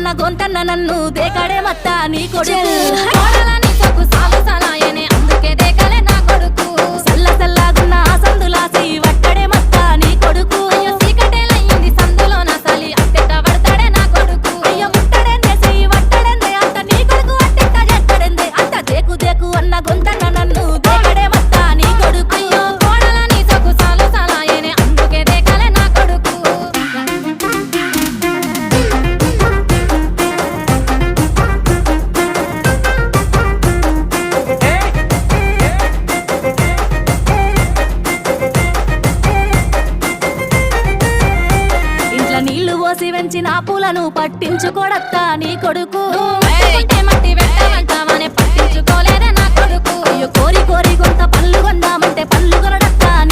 అన్న గొంతన్న నన్ను దేకడే మత్త నీ కొడుకు కోడలని సొక్కు సాగు సలాయనే అందుకే దేకలే నా కొడుకు సల్ల సల్లాగున్న ఆ సందులాసి వట్టడే మత్త నీ కొడుకు అయ్యో సీకటేలయ్యింది సందులో నా సలి అట్టెట్ట పడతాడే నా కొడుకు అయ్యో ముట్టడెందే చెయ్యి వట్టడెందే అంత నీ కొడుకు అట్టెట్ట చేస్తాడెందే అంత దేకు దేకు అన్న గొంతన్న నన్ను దేకడే మత్త నీ కొడుకు అయ్యో కోడలని సొక్కు సాగు సలాయనే అందుకే దేకలే నా కొడుకు ఇంట్లో నీళ్లు పోసి వెంచిన పూలను పట్టించుకోడత్తా నీ కొడుకు పట్టుకుంటే మట్టి వెంటమంటావనే పట్టించుకోలేదే నా కొడుకు అయ్యో కోరి కోరి కొంత పళ్ళు కొందామంటే పళ్ళు కొనడత్తా నీ